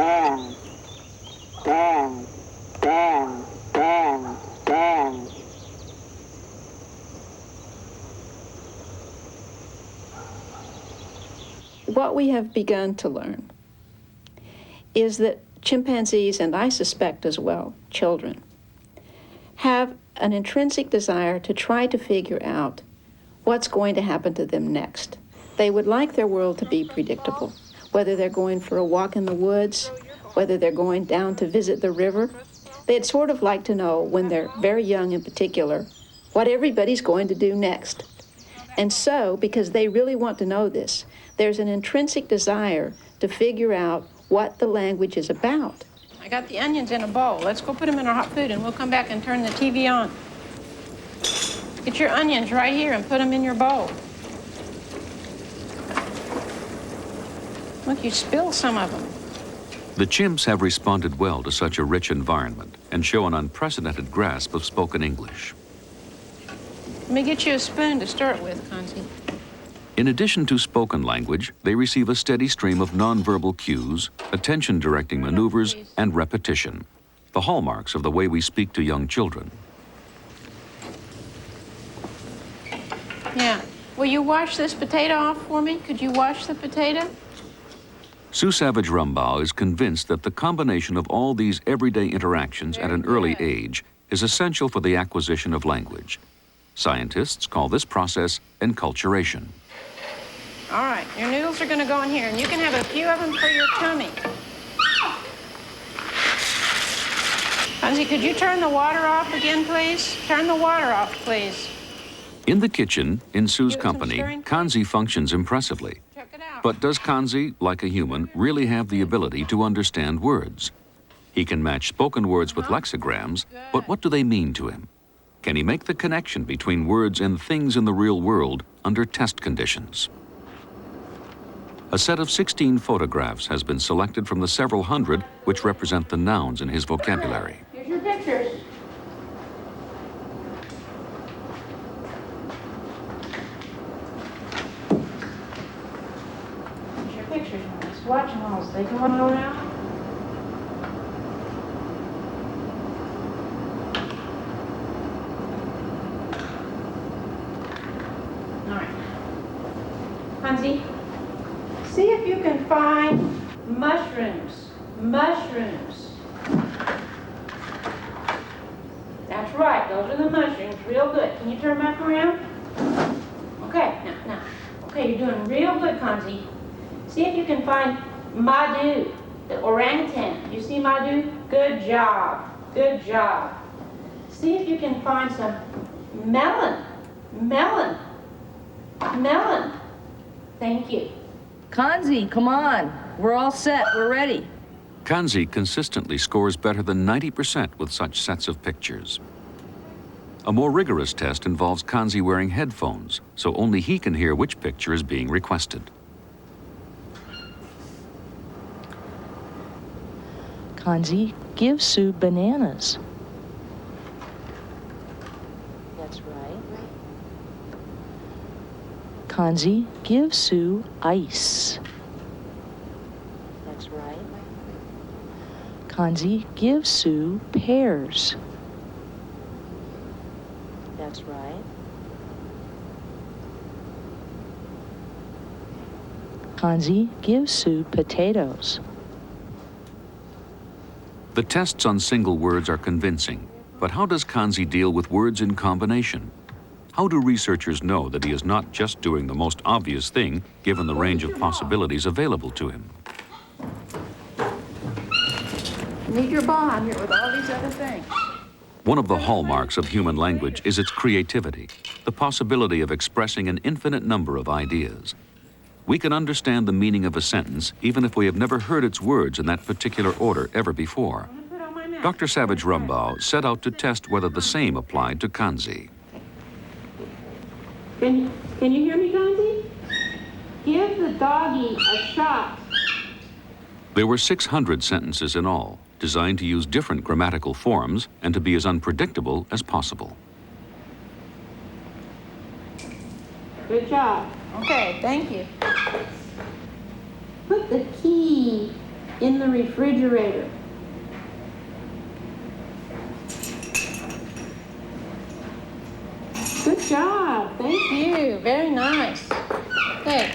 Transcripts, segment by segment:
dog, dog, dog, dog, dog. What we have begun to learn is that chimpanzees, and I suspect as well, children, have an intrinsic desire to try to figure out what's going to happen to them next. They would like their world to be predictable, whether they're going for a walk in the woods, whether they're going down to visit the river. They'd sort of like to know, when they're very young in particular, what everybody's going to do next. And so, because they really want to know this, there's an intrinsic desire to figure out what the language is about. I got the onions in a bowl. Let's go put them in our hot food, and we'll come back and turn the TV on. Get your onions right here and put them in your bowl. Look, you spilled some of them. The chimps have responded well to such a rich environment and show an unprecedented grasp of spoken English. Let me get you a spoon to start with, Kanzi. In addition to spoken language, they receive a steady stream of nonverbal cues, attention-directing maneuvers, and repetition, the hallmarks of the way we speak to young children. Yeah. Will you wash this potato off for me? Could you wash the potato? Sue Savage-Rumbaugh is convinced that the combination of all these everyday interactions at an early age is essential for the acquisition of language. Scientists call this process enculturation. All right, your noodles are going to go in here, and you can have a few of them for your tummy. Kanzi, could you turn the water off again, please? Turn the water off, please. In the kitchen, in Sue's company, Kanzi functions impressively. But does Kanzi, like a human, really have the ability to understand words? He can match spoken words with lexicograms, but what do they mean to him? Can he make the connection between words and things in the real world under test conditions? A set of 16 photographs has been selected from the several hundred which represent the nouns in his vocabulary. Here's your pictures. Here's your pictures. Just watch them all. They going around. All right. Kanzi, see if you can find mushrooms. Mushrooms. That's right, those are the mushrooms, real good. Can you turn back around? Okay, now. Okay, you're doing real good, Kanzi. See if you can find Madu, the orangutan. You see Madu? Good job, good job. See if you can find some melon. Melon. Melon. Thank you. Kanzi, come on. We're all set. We're ready. Kanzi consistently scores better than 90% with such sets of pictures. A more rigorous test involves Kanzi wearing headphones, so only he can hear which picture is being requested. Kanzi, give Sue bananas. That's right. Kanzi, give Sue ice. That's right. Kanzi, give Sue pears. That's right. Kanzi, give Sue potatoes. The tests on single words are convincing, but how does Kanzi deal with words in combination? How do researchers know that he is not just doing the most obvious thing, given the range of possibilities available to him? Need your ball out here with all these other things. One of the hallmarks of human language is its creativity, the possibility of expressing an infinite number of ideas. We can understand the meaning of a sentence even if we have never heard its words in that particular order ever before. Dr. Savage-Rumbaugh set out to test whether the same applied to Kanzi. Can you hear me, Kanzi? Give the doggy a shot. There were 600 sentences in all, designed to use different grammatical forms and to be as unpredictable as possible. Good job. Okay, thank you. Put the key in the refrigerator. Good job. Thank you. Very nice. Hey,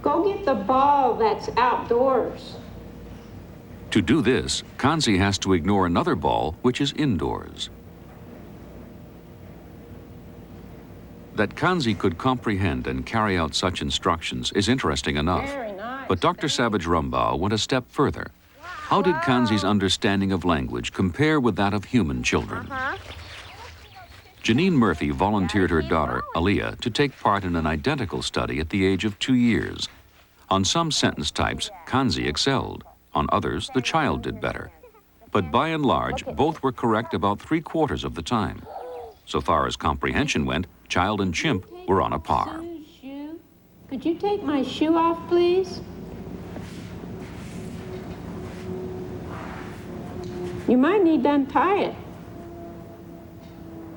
go get the ball that's outdoors. To do this, Kanzi has to ignore another ball which is indoors. That Kanzi could comprehend and carry out such instructions is interesting enough. Very nice. But Dr. Savage-Rumbaugh went a step further. How did Kanzi's understanding of language compare with that of human children? Janine Murphy volunteered her daughter, Aaliyah, to take part in an identical study at the age of 2 years. On some sentence types, Kanzi excelled. On others, the child did better. But by and large, both were correct about 3/4 of the time. So far as comprehension went, child and chimp were on a par. Could you take my shoe off, please? You might need to untie it.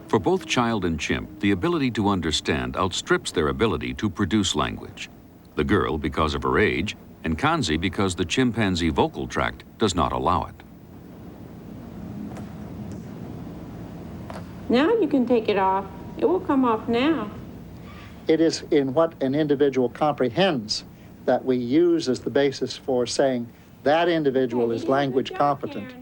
For both child and chimp, the ability to understand outstrips their ability to produce language. The girl because of her age, and Kanzi because the chimpanzee vocal tract does not allow it. Now you can take it off. It will come off now. It is in what an individual comprehends that we use as the basis for saying that individual is language competent.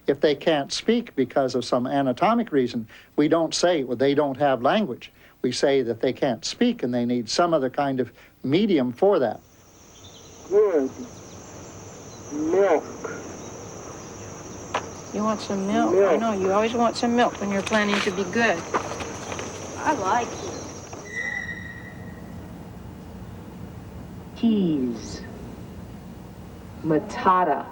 If they can't speak because of some anatomic reason, we don't say, well, they don't have language. We say that they can't speak and they need some other kind of medium for that. Good. Milk. You want some milk? I know, you always want some milk when you're planning to be good. I like you. Keys. Matata.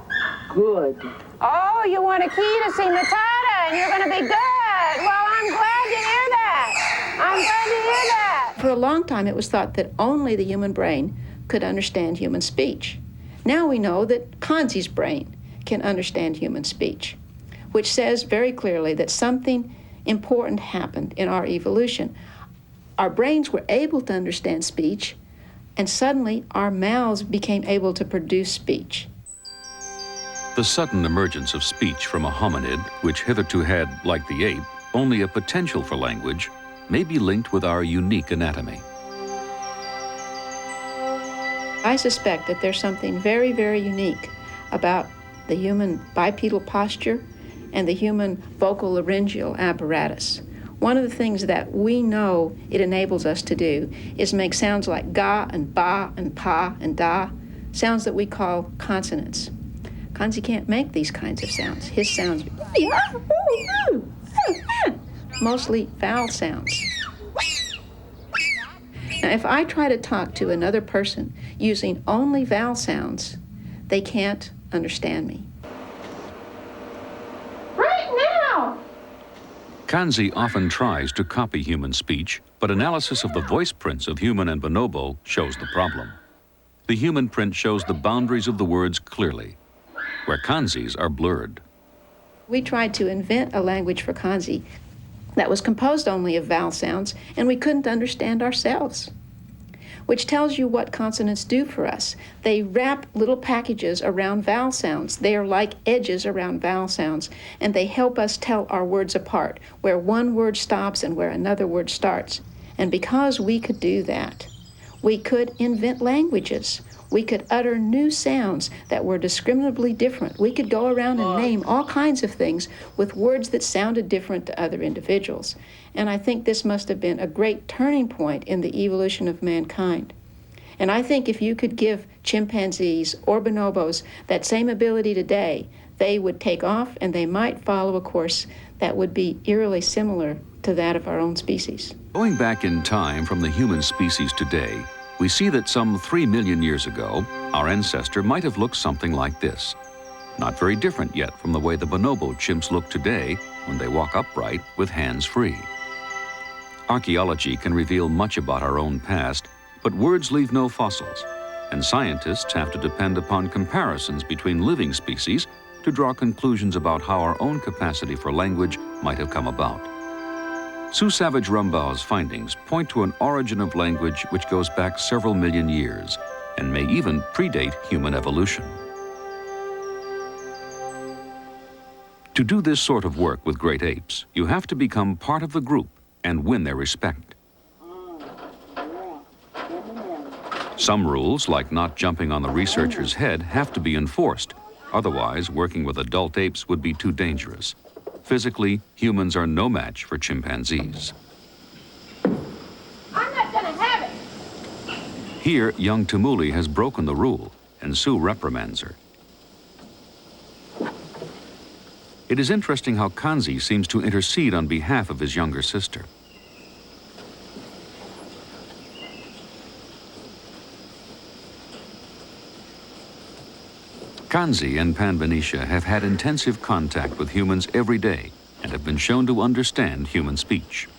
Good. Oh, you want a key to see Matata, and you're going to be good. Well, I'm glad to hear that. I'm glad to hear that. For a long time, it was thought that only the human brain could understand human speech. Now we know that Kanzi's brain can understand human speech, which says very clearly that something important happened in our evolution. Our brains were able to understand speech, and suddenly our mouths became able to produce speech. The sudden emergence of speech from a hominid, which hitherto had, like the ape, only a potential for language, may be linked with our unique anatomy. I suspect that there's something very, very unique about the human bipedal posture and the human vocal laryngeal apparatus. One of the things that we know it enables us to do is make sounds like ga and ba and pa and da, sounds that we call consonants. Kanzi can't make these kinds of sounds. His sounds mostly vowel sounds. Now, if I try to talk to another person using only vowel sounds, they can't understand me. Right now! Kanzi often tries to copy human speech, but analysis of the voice prints of human and bonobo shows the problem. The human print shows the boundaries of the words clearly, where Kanzi's are blurred. We tried to invent a language for Kanzi that was composed only of vowel sounds, and we couldn't understand ourselves, which tells you what consonants do for us. They wrap little packages around vowel sounds. They are like edges around vowel sounds, and they help us tell our words apart, where one word stops and where another word starts. And because we could do that, we could invent languages. We could utter new sounds that were discriminatively different. We could go around and name all kinds of things with words that sounded different to other individuals. And I think this must have been a great turning point in the evolution of mankind. And I think if you could give chimpanzees or bonobos that same ability today, they would take off and they might follow a course that would be eerily similar to that of our own species. Going back in time from the human species today, we see that some 3 million years ago, our ancestor might have looked something like this. Not very different yet from the way the bonobo chimps look today when they walk upright with hands free. Archaeology can reveal much about our own past, but words leave no fossils, and scientists have to depend upon comparisons between living species to draw conclusions about how our own capacity for language might have come about. Sue Savage-Rumbaugh's findings point to an origin of language which goes back several million years and may even predate human evolution. To do this sort of work with great apes, you have to become part of the group and win their respect. Some rules, like not jumping on the researcher's head, have to be enforced. Otherwise, working with adult apes would be too dangerous. Physically, humans are no match for chimpanzees. I'm not gonna have it. Here, young Tumuli has broken the rule, and Sue reprimands her. It is interesting how Kanzi seems to intercede on behalf of his younger sister. Kanzi and Panbanisha have had intensive contact with humans every day and have been shown to understand human speech.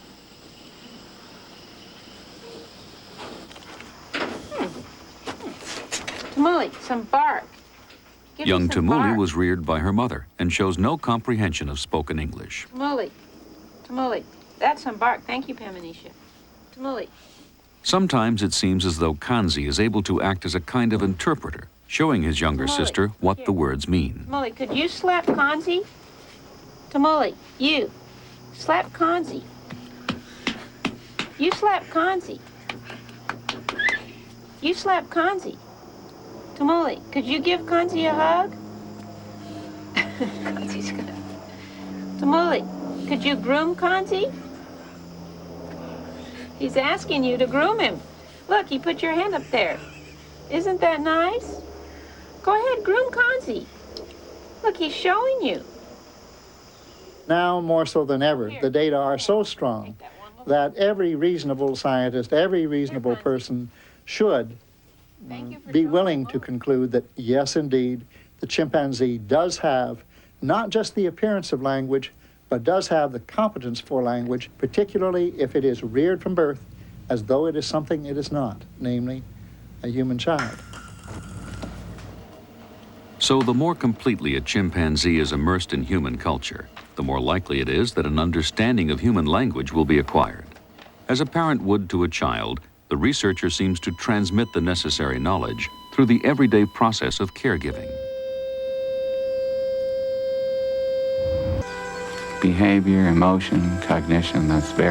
Tumuli, some bark. Give me Young some Tumuli bark. was reared by her mother and shows no comprehension of spoken English. Tumuli, that's some bark. Thank you, Panbanisha. Tumuli. Sometimes it seems as though Kanzi is able to act as a kind of interpreter, showing his younger Tumuli, sister what here. the words mean. Tumuli, could you slap Kanzi? Tumuli, you. Slap Kanzi. You slap Kanzi. You slap Kanzi. Tumuli, could you give Kanzi a hug? Kanzi's gonna... Tumuli, could you groom Kanzi? He's asking you to groom him. Look, you put your hand up there. Isn't that nice? Go ahead, groom Kanzi. Look, he's showing you. Now, more so than ever, the data are so strong that every reasonable scientist, every reasonable person should be willing to conclude that, yes, indeed, the chimpanzee does have not just the appearance of language, but does have the competence for language, particularly if it is reared from birth as though it is something it is not, namely a human child. So the more completely a chimpanzee is immersed in human culture, the more likely it is that an understanding of human language will be acquired. As a parent would to a child, the researcher seems to transmit the necessary knowledge through the everyday process of caregiving. Behavior, emotion, cognition, that's very